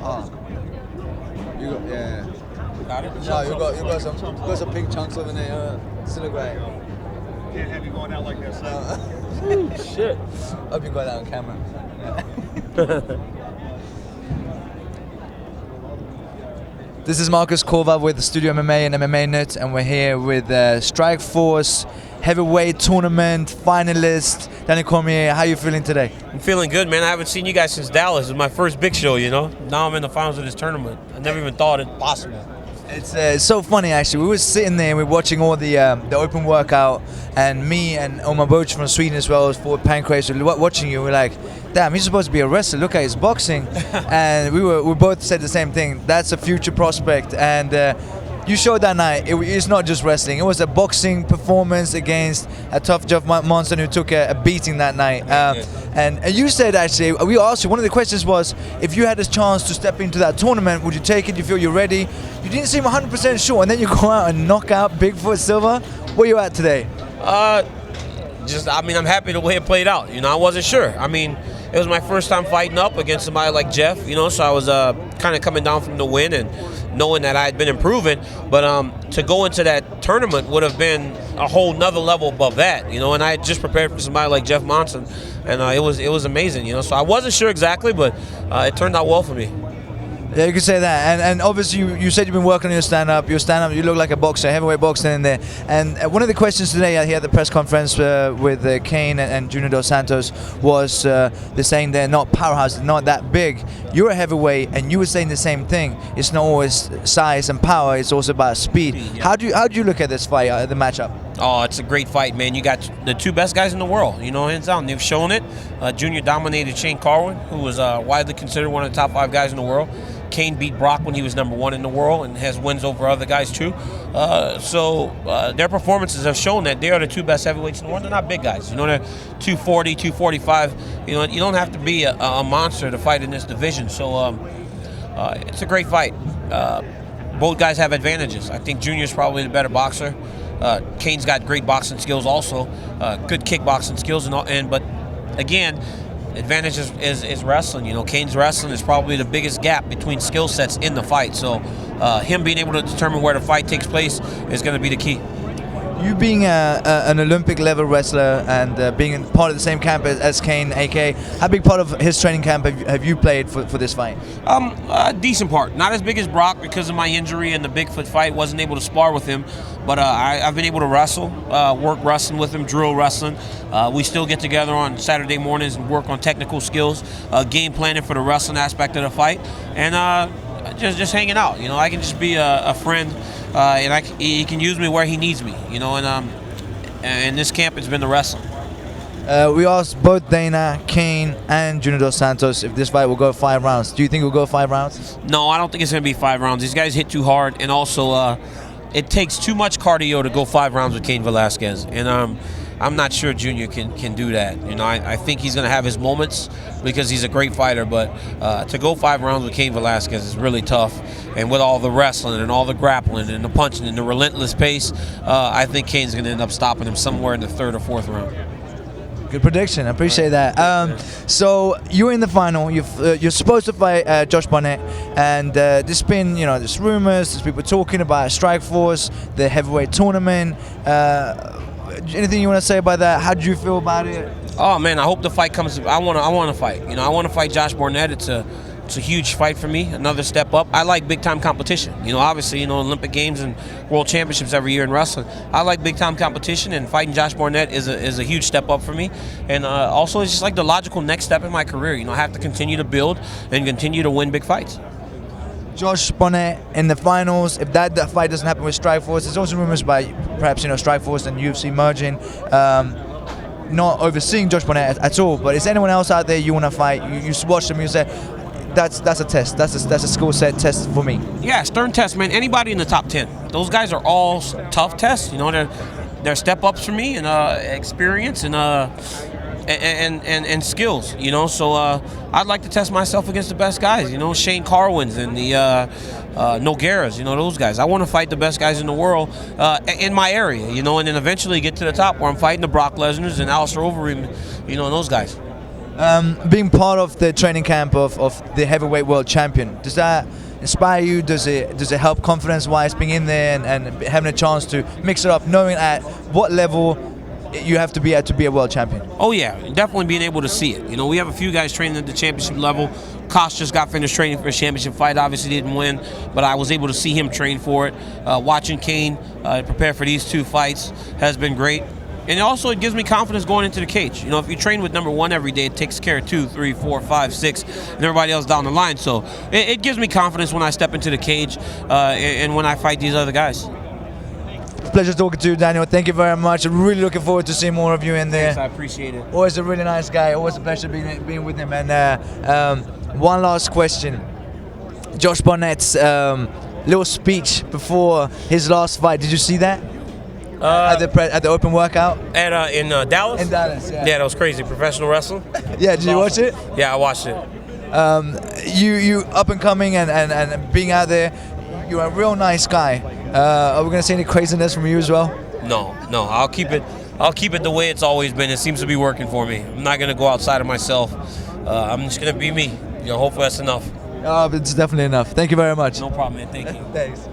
Oh. You got, yeah. Got it? No, you got some pink chunks over there. Still look great. Can't have you going out like that, son. Shit. Hope you got that on camera. This is Marcus Korva with Studio MMA and MMA Net, and we're here with Strikeforce heavyweight tournament finalist Danny Cormier. How are you feeling today? I'm feeling good, man. I haven't seen you guys since Dallas. It's my first big show, you know. Now I'm in the finals of this tournament. I never even thought it possible. It's so funny actually. We were sitting there and we were watching all the open workout, and me and Omar Boch from Sweden as well as Ford Pancrase were watching you. We're like, damn, he's supposed to be a wrestler. Look at his boxing. And we both said the same thing. That's a future prospect. And you showed that night. It's not just wrestling. It was a boxing performance against a tough monster who took a beating that night. And you said actually, we asked you, one of the questions was, if you had a chance to step into that tournament, would you take it? You feel you're ready? You didn't seem 100% sure, and then you go out and knock out Bigfoot Silva. Where you at today? I'm happy the way it played out. You know, I wasn't sure. I mean, it was my first time fighting up against somebody like Jeff, you know, so I was kind of coming down from the win and knowing that I had been improving. But to go into that tournament would have been a whole nother level above that, you know, and I had just prepared for somebody like Jeff Monson, and it was amazing, you know. So I wasn't sure exactly, but it turned out well for me. Yeah, you could say that, and obviously you said you've been working on your stand-up. You look like a boxer, heavyweight boxer in there. And one of the questions today here at the press conference with Cain and Junior Dos Santos was they're saying they're not powerhouse, they're not that big. You're a heavyweight, and you were saying the same thing. It's not always size and power; it's also about speed. Yeah. How do you look at this fight, the matchup? Oh, it's a great fight, man. You got the two best guys in the world, you know, hands down. They've shown it. Junior dominated Shane Carwin, who was widely considered one of the top 5 guys in the world. Cain beat Brock when he was #1 in the world and has wins over other guys too. So their performances have shown that they are the 2 best heavyweights in the world. They're not big guys. You know, they're 240, 245. You know, you don't have to be a monster to fight in this division. So it's a great fight. Both guys have advantages. I think Junior's probably the better boxer. Cain's got great boxing skills also, good kickboxing skills, but again, advantage is wrestling. You know, Cain's wrestling is probably the biggest gap between skill sets in the fight. So him being able to determine where the fight takes place is going to be the key. You being an Olympic level wrestler and being part of the same camp as Cain, AK, how big part of his training camp have you played for this fight? A decent part. Not as big as Brock because of my injury and the Bigfoot fight. Wasn't able to spar with him, but I've been able to wrestle, work wrestling with him, drill wrestling. We still get together on Saturday mornings and work on technical skills, game planning for the wrestling aspect of the fight, and just hanging out. You know, I can just be a friend. And he can use me where he needs me, you know. And in this camp, it's been the wrestling. We asked both Dana, Cain, and Junior Dos Santos if this fight will go 5 rounds. Do you think it will go 5 rounds? No, I don't think it's going to be 5 rounds. These guys hit too hard, and also it takes too much cardio to go 5 rounds with Cain Velasquez. And I'm not sure Junior can do that. You know, I think he's going to have his moments because he's a great fighter, but to go 5 rounds with Cain Velasquez is really tough. And with all the wrestling and all the grappling and the punching and the relentless pace, I think Cain's going to end up stopping him somewhere in the 3rd or 4th round. Good prediction. I appreciate that. So you're in the final. You're supposed to fight Josh Barnett, and there's been, you know, there's rumors, there's people talking about Strikeforce, the heavyweight tournament. Anything you want to say about that? How did you feel about it? Oh man, I hope the fight comes. I want to fight. You know, I want to fight Josh Barnett. It's a huge fight for me. Another step up. I like big time competition. You know, obviously, you know, Olympic Games and World Championships every year in wrestling. I like big time competition, and fighting Josh Barnett is a huge step up for me. And also, it's just like the logical next step in my career. You know, I have to continue to build and continue to win big fights. Josh Barnett in the finals. If that fight doesn't happen with Strikeforce, there's also rumors about perhaps, you know, Strikeforce and UFC merging. Not overseeing Josh Barnett at all, but is anyone else out there you want to fight? You watch them, you say, that's a test. That's a skill set test for me. Yeah, stern test, man. Anybody in the top 10. Those guys are all tough tests. You know, they're step ups for me and experience and skills. You know, so I'd like to test myself against the best guys. You know, Shane Carwins and the Nogueiras. You know, those guys. I want to fight the best guys in the world in my area. You know, and then eventually get to the top where I'm fighting the Brock Lesnar's and Alistair Overeem. You know, and those guys. Being part of the training camp of the heavyweight world champion, does that inspire you? Does it help confidence-wise being in there and having a chance to mix it up, knowing at what level you have to be at to be a world champion? Oh yeah, definitely being able to see it. You know, we have a few guys training at the championship level. Kosh just got finished training for a championship fight. Obviously didn't win, but I was able to see him train for it. Watching Cain prepare for these 2 fights has been great. And also it gives me confidence going into the cage. You know, if you train with number 1 every day, it takes care of 2, 3, 4, 5, 6, and everybody else down the line. So it gives me confidence when I step into the cage and when I fight these other guys. Pleasure talking to you, Daniel. Thank you very much. I'm really looking forward to seeing more of you in there. Thanks, I appreciate it. Always a really nice guy. Always a pleasure being with him. And one last question. Josh Barnett's little speech before his last fight. Did you see that? At the open workout? In Dallas? In Dallas, yeah. Yeah, that was crazy. Professional wrestling? Yeah, did you watch it? Yeah, I watched it. You up and coming and being out there, you're a real nice guy. Are we gonna see any craziness from you as well? No. I'll keep it the way it's always been. It seems to be working for me. I'm not gonna go outside of myself. I'm just gonna be me. You know, hopefully that's enough. It's definitely enough. Thank you very much. No problem, man. Thank you. Thanks.